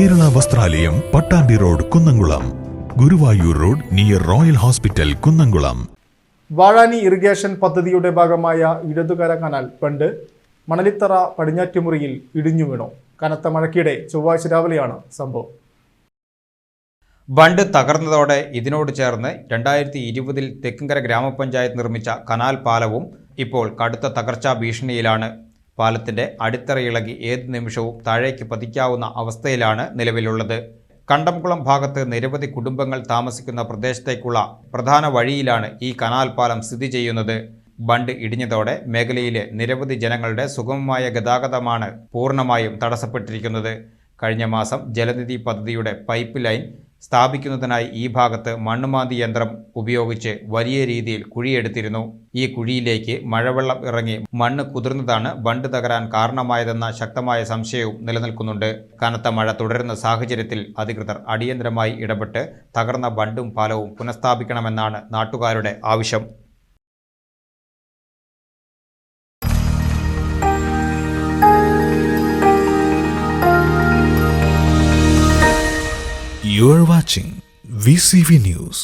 Kerala Vastralayam Pattambi road Kunnamkulam, Guruvayur road near royal hospital Kunnamkulam. Vazhani irrigation പദ്ധതിയുടെ ഭാഗമായ ഇടതുകര കനാൽ ബണ്ട് മണലിത്തറ പടിഞ്ഞാറ്റുമുറിയിൽ ഇടിഞ്ഞു വീണു. കനത്ത മഴയ്ക്കിടെ ചൊവ്വാഴ്ച രാവിലെയാണ് സംഭവം. ബണ്ട് തകർന്നതോടെ ഇതിനോട് ചേർന്ന് 2020 തെക്കുംകര ഗ്രാമപഞ്ചായത്ത് നിർമ്മിച്ച കനാൽ പാലവും ഇപ്പോൾ കടുത്ത തകർച്ചാ ഭീഷണിയിലാണ്. പാലത്തിന്റെ അടിത്തറയിളകി ഏത് നിമിഷവും താഴേക്ക് പതിക്കാവുന്ന അവസ്ഥയിലാണ് നിലവിലുള്ളത്. കണ്ടംകുളം ഭാഗത്ത് നിരവധി കുടുംബങ്ങൾ താമസിക്കുന്ന പ്രദേശത്തേക്കുള്ള പ്രധാന വഴിയിലാണ് ഈ കനാൽ പാലം സ്ഥിതി ചെയ്യുന്നത്. ബണ്ട് ഇടിഞ്ഞതോടെ മേഖലയിലെ നിരവധി ജനങ്ങളുടെ സുഗമമായ ഗതാഗതമാണ് പൂർണ്ണമായും തടസ്സപ്പെട്ടിരിക്കുന്നത്. കഴിഞ്ഞ മാസം ജലനിധി പദ്ധതിയുടെ പൈപ്പ് ലൈൻ സ്ഥാപിക്കുന്നതിനായി ഈ ഭാഗത്ത് മണ്ണുമാന്തി യന്ത്രം ഉപയോഗിച്ച് വലിയ രീതിയിൽ കുഴിയെടുത്തിരുന്നു. ഈ കുഴിയിലേക്ക് മഴവെള്ളം ഇറങ്ങി മണ്ണ് കുതിർന്നതാണ് ബണ്ട് തകരാൻ കാരണമായതെന്ന ശക്തമായ സംശയവും നിലനിൽക്കുന്നുണ്ട്. കനത്ത മഴ തുടരുന്ന സാഹചര്യത്തിൽ അധികൃതർ അടിയന്തരമായി ഇടപെട്ട് തകർന്ന ബണ്ടും പാലവും പുനഃസ്ഥാപിക്കണമെന്നാണ് നാട്ടുകാരുടെ ആവശ്യം. You are watching VCV News.